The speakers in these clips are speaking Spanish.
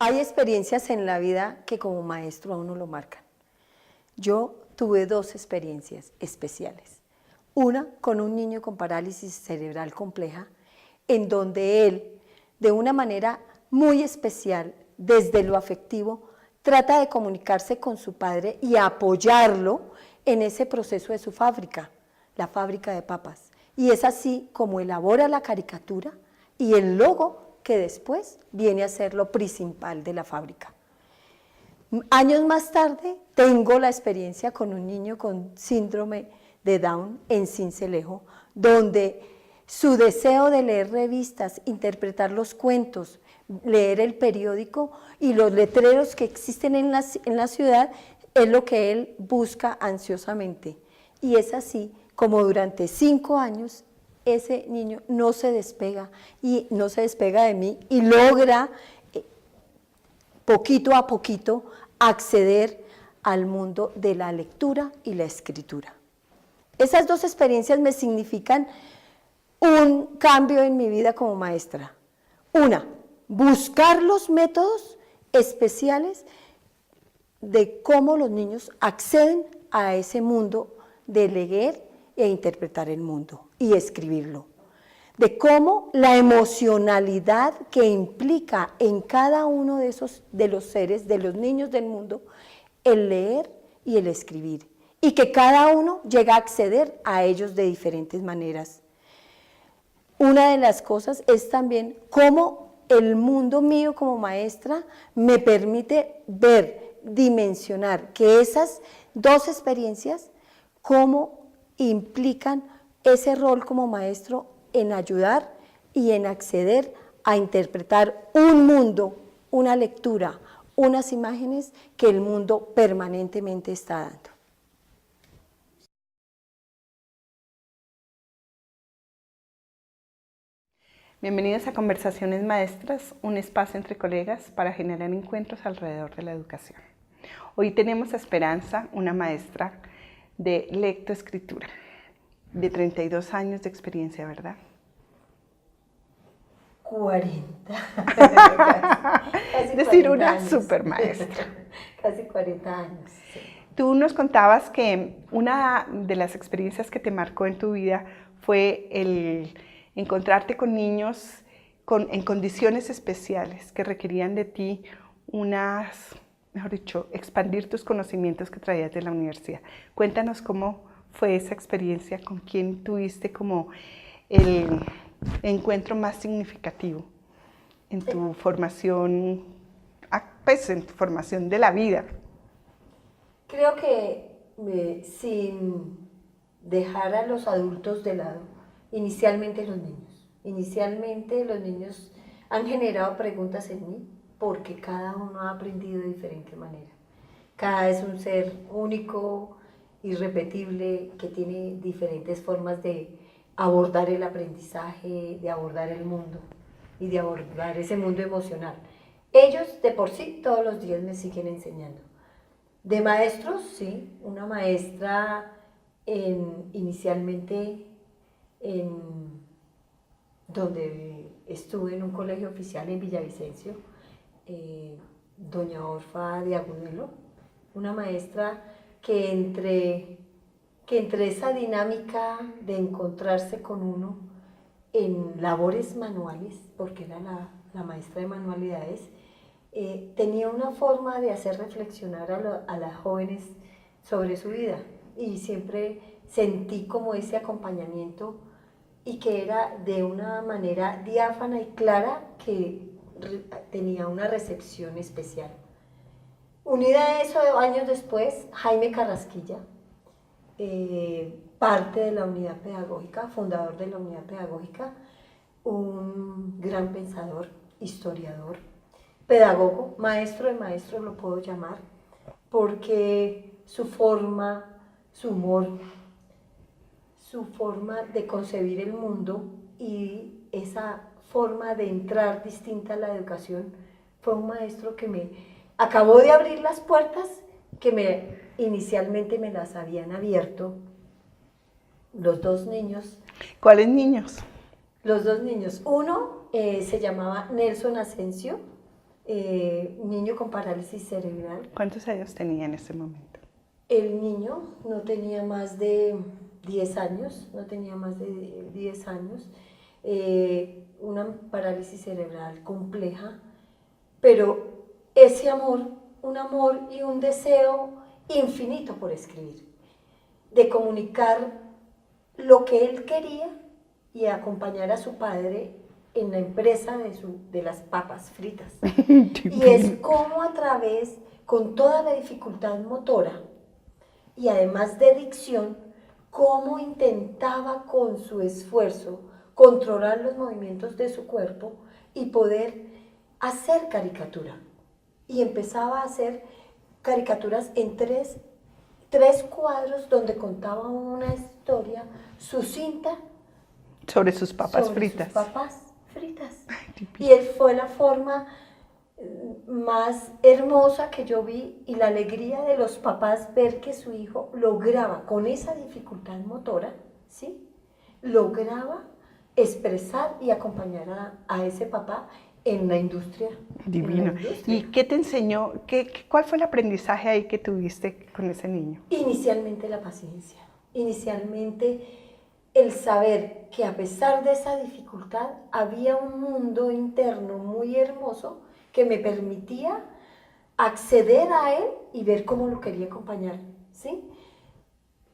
Hay experiencias en la vida que como maestro a uno lo marcan. Yo tuve dos experiencias especiales. Una con un niño con parálisis cerebral compleja, en donde él, de una manera muy especial, desde lo afectivo, trata de comunicarse con su padre y apoyarlo en ese proceso de su fábrica, la fábrica de papas. Y es así como elabora la caricatura y el logo que después viene a ser lo principal de la fábrica. Años más tarde tengo la experiencia con un niño con síndrome de Down en Sincelejo, donde su deseo de leer revistas, interpretar los cuentos, leer el periódico y los letreros que existen en la ciudad es lo que él busca ansiosamente. Y es así como durante 5 años ese niño no se despega de mí y logra poquito a poquito acceder al mundo de la lectura y la escritura. Esas dos experiencias me significan un cambio en mi vida como maestra. Una, buscar los métodos especiales de cómo los niños acceden a ese mundo de leer e interpretar el mundo y escribirlo. De cómo la emocionalidad que implica en cada uno de los seres, de los niños del mundo, el leer y el escribir, y que cada uno llega a acceder a ellos de diferentes maneras. Una de las cosas es también cómo el mundo mío como maestra me permite ver, dimensionar que esas dos experiencias, cómo implican ese rol como maestro en ayudar y en acceder a interpretar un mundo, una lectura, unas imágenes que el mundo permanentemente está dando. Bienvenidos a Conversaciones Maestras, un espacio entre colegas para generar encuentros alrededor de la educación. Hoy tenemos a Esperanza, una maestra de lectoescritura, de 32 años de experiencia, ¿verdad? 40. Es decir, una super maestra. Casi 40 años. Sí. Tú nos contabas que una de las experiencias que te marcó en tu vida fue el encontrarte con niños en condiciones especiales que requerían de ti mejor dicho, expandir tus conocimientos que traías de la universidad. Cuéntanos cómo fue esa experiencia, con quién tuviste como el encuentro más significativo en tu formación, pues en tu formación de la vida. Creo que sin dejar a los adultos de lado, inicialmente los niños han generado preguntas en mí porque cada uno ha aprendido de diferente manera. Cada es un ser único, irrepetible, que tiene diferentes formas de abordar el aprendizaje, de abordar el mundo y de abordar ese mundo emocional. Ellos de por sí todos los días me siguen enseñando. De maestros, sí, una maestra inicialmente donde estuve en un colegio oficial en Villavicencio, doña Orfa de Agudelo, una maestra que entre esa dinámica de encontrarse con uno en labores manuales, porque era la maestra de manualidades, tenía una forma de hacer reflexionar a las jóvenes sobre su vida y siempre sentí como ese acompañamiento y que era de una manera diáfana y clara que tenía una recepción especial. Unida a eso, años después, Jaime Carrasquilla, parte de la unidad pedagógica, fundador de la unidad pedagógica, un gran pensador, historiador, pedagogo, maestro de maestros lo puedo llamar, porque su forma, su humor, su forma de concebir el mundo y esa forma de entrar distinta a la educación, fue un maestro que me acabó de abrir las puertas que inicialmente me las habían abierto los dos niños. ¿Cuáles niños? Los dos niños. Uno se llamaba Nelson Asensio, niño con parálisis cerebral. ¿Cuántos años tenía en ese momento? El niño no tenía más de 10 años, una parálisis cerebral compleja, pero ese amor, un amor y un deseo infinito por escribir, de comunicar lo que él quería y acompañar a su padre en la empresa de las papas fritas. Y es como a través, con toda la dificultad motora y además de dicción, cómo intentaba con su esfuerzo controlar los movimientos de su cuerpo y poder hacer caricatura. Y empezaba a hacer caricaturas en tres cuadros donde contaba una historia sucinta sobre sus papas fritas. Y él fue la forma más hermosa que yo vi, y la alegría de los papás ver que su hijo lograba, con esa dificultad motora, ¿sí?, lograba expresar y acompañar a ese papá en la industria. Divino. ¿Y qué te enseñó? ¿Cuál fue el aprendizaje ahí que tuviste con ese niño? Inicialmente la paciencia, inicialmente el saber que a pesar de esa dificultad había un mundo interno muy hermoso que me permitía acceder a él y ver cómo lo quería acompañar, ¿sí?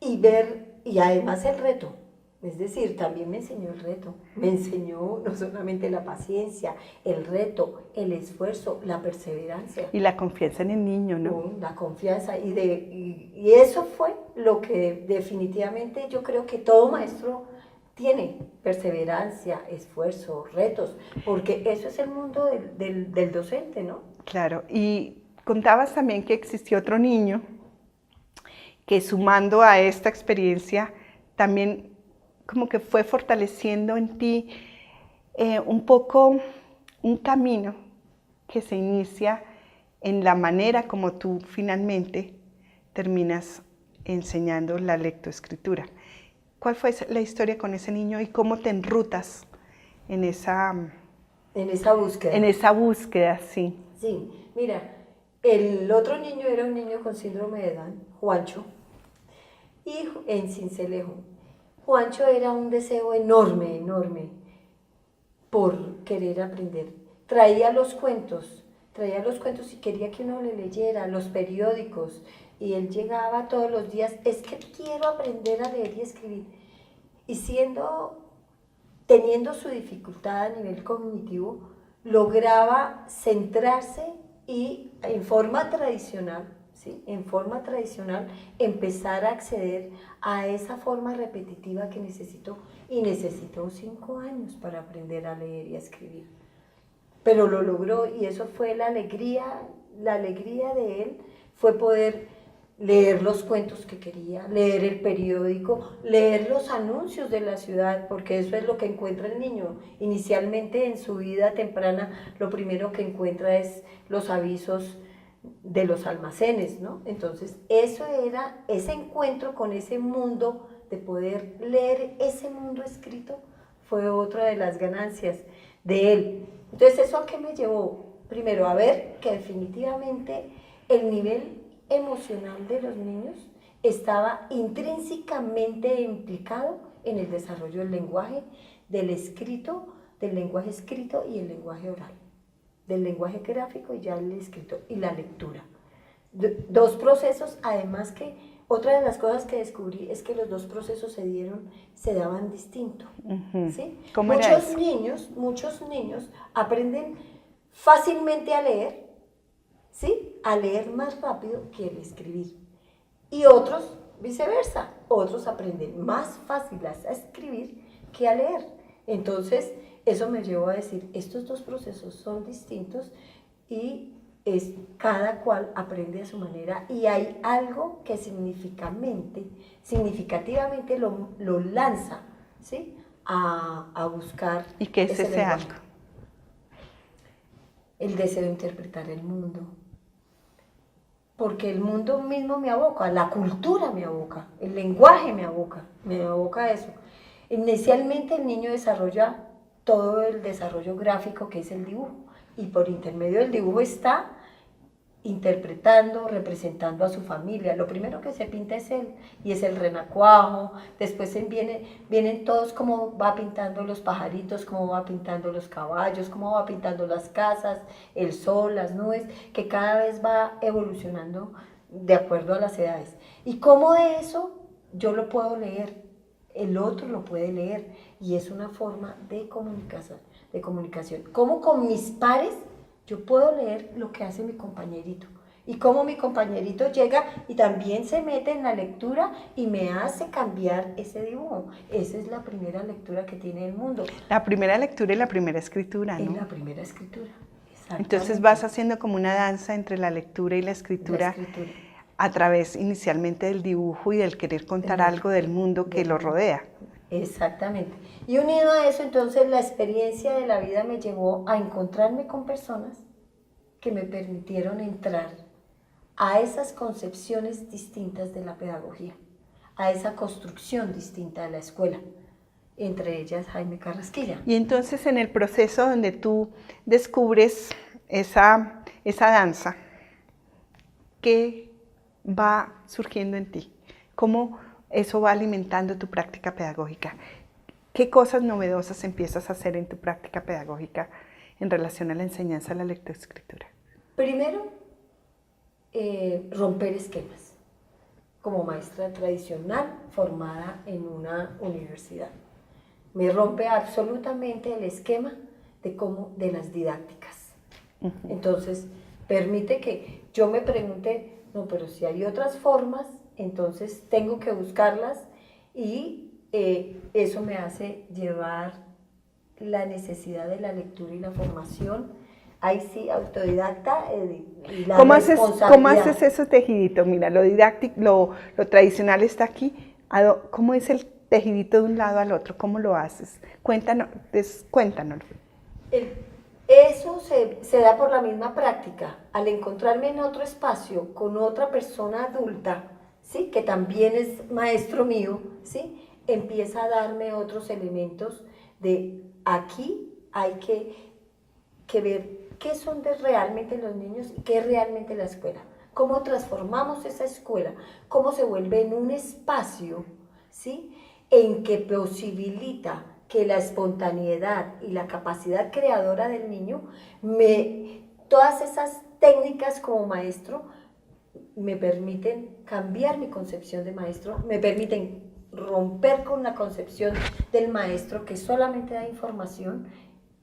Y además el reto, es decir, también me enseñó el reto, me enseñó no solamente la paciencia, el reto, el esfuerzo, la perseverancia. Y la confianza en el niño, ¿no? La confianza, y eso fue lo que definitivamente yo creo que todo maestro tiene: perseverancia, esfuerzo, retos, porque eso es el mundo del docente, ¿no? Claro, y contabas también que existió otro niño que, sumando a esta experiencia, también como que fue fortaleciendo en ti un poco un camino que se inicia en la manera como tú finalmente terminas enseñando la lectoescritura. ¿Cuál fue la historia con ese niño y cómo te enrutas en esa búsqueda? En esa búsqueda, sí. Sí, mira, el otro niño era un niño con síndrome de Down, Juancho, y en Sincelejo. Juancho era un deseo enorme por querer aprender. Traía los cuentos y quería que uno le leyera, los periódicos, y él llegaba todos los días: es que quiero aprender a leer y escribir. Y teniendo su dificultad a nivel cognitivo, lograba centrarse y en forma tradicional, ¿sí?, empezar a acceder a esa forma repetitiva que necesitó 5 años para aprender a leer y a escribir. Pero lo logró, y eso fue la alegría de él, fue poder leer los cuentos que quería, leer el periódico, leer los anuncios de la ciudad, porque eso es lo que encuentra el niño. Inicialmente en su vida temprana, lo primero que encuentra es los avisos de los almacenes, ¿no? Entonces, eso era ese encuentro con ese mundo, de poder leer ese mundo escrito, fue otra de las ganancias de él. Entonces, ¿eso a qué me llevó? Primero, a ver que definitivamente el nivel emocional de los niños estaba intrínsecamente implicado en el desarrollo del lenguaje, del lenguaje escrito y el lenguaje oral, del lenguaje gráfico y ya el escrito y la lectura. Dos procesos, además, que otra de las cosas que descubrí es que los dos procesos se daban distinto. ¿Sí? ¿Cómo era eso? Muchos niños aprenden fácilmente a leer, ¿sí?, a leer más rápido que el escribir. Y otros, viceversa, otros aprenden más fácil a escribir que a leer. Entonces, eso me llevó a decir: estos dos procesos son distintos y cada cual aprende a su manera, y hay algo que significativamente lo lanza, ¿sí?, a buscar. ¿Y qué es ese algo? El deseo de interpretar el mundo. Porque el mundo mismo me aboca, la cultura me aboca, el lenguaje me aboca a eso. Inicialmente el niño desarrolla todo el desarrollo gráfico, que es el dibujo, y por intermedio del dibujo está interpretando, representando a su familia. Lo primero que se pinta es él, y es el renacuajo, después vienen todos cómo va pintando los pajaritos, cómo va pintando los caballos, cómo va pintando las casas, el sol, las nubes, que cada vez va evolucionando de acuerdo a las edades. Y cómo eso yo lo puedo leer, el otro lo puede leer, y es una forma de comunicación. Cómo con mis pares yo puedo leer lo que hace mi compañerito, y cómo mi compañerito llega y también se mete en la lectura y me hace cambiar ese dibujo. Esa es la primera lectura que tiene el mundo. La primera lectura y la primera escritura, ¿no? Es la primera escritura, exactamente. Entonces vas haciendo como una danza entre la lectura y la escritura. A través inicialmente del dibujo y del querer contar algo del mundo que lo rodea. Exactamente. Y unido a eso, entonces, la experiencia de la vida me llevó a encontrarme con personas que me permitieron entrar a esas concepciones distintas de la pedagogía, a esa construcción distinta de la escuela, entre ellas Jaime Carrasquilla. Y entonces en el proceso donde tú descubres esa danza, ¿qué va surgiendo en ti? ¿Cómo eso va alimentando tu práctica pedagógica? ¿Qué cosas novedosas empiezas a hacer en tu práctica pedagógica en relación a la enseñanza de la lectoescritura? Primero, romper esquemas. Como maestra tradicional formada en una universidad, me rompe absolutamente el esquema de las didácticas. Entonces, permite que yo me pregunte, no, pero si hay otras formas, entonces tengo que buscarlas, y eso me hace llevar la necesidad de la lectura y la formación, ahí sí, autodidacta, y la responsabilidad. ¿Cómo haces eso tejidito? Mira, lo didáctico, lo tradicional está aquí. ¿Cómo es el tejidito de un lado al otro? ¿Cómo lo haces? Cuéntanos. Eso se da por la misma práctica. Al encontrarme en otro espacio con otra persona adulta, ¿sí?, que también es maestro mío, ¿sí?, empieza a darme otros elementos de aquí hay que ver qué son realmente los niños y qué es realmente la escuela. Cómo transformamos esa escuela, cómo se vuelve en un espacio, ¿sí?, en que posibilita que la espontaneidad y la capacidad creadora del niño, todas esas técnicas como maestro, me permiten cambiar mi concepción de maestro, me permiten romper con la concepción del maestro que solamente da información,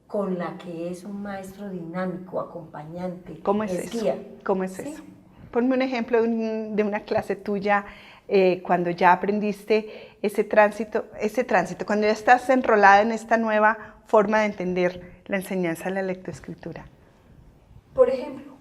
con la que es un maestro dinámico, acompañante, ¿Cómo es eso? guía. ¿Cómo es ¿Sí? eso? Ponme un ejemplo de una clase tuya cuando ya aprendiste ese tránsito, cuando ya estás enrolada en esta nueva forma de entender la enseñanza de la lectoescritura. Por ejemplo,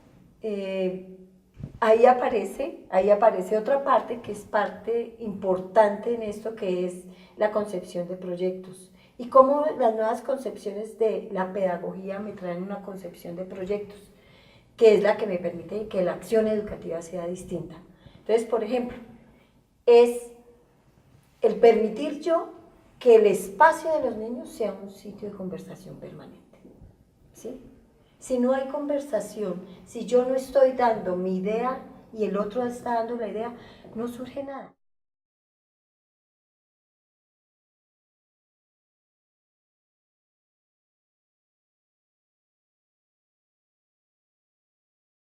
ahí aparece otra parte que es parte importante en esto, que es la concepción de proyectos. Y cómo las nuevas concepciones de la pedagogía me traen una concepción de proyectos, que es la que me permite que la acción educativa sea distinta. Entonces, por ejemplo, es el permitir yo que el espacio de los niños sea un sitio de conversación permanente, ¿sí? Si no hay conversación, si yo no estoy dando mi idea y el otro está dando la idea, no surge nada.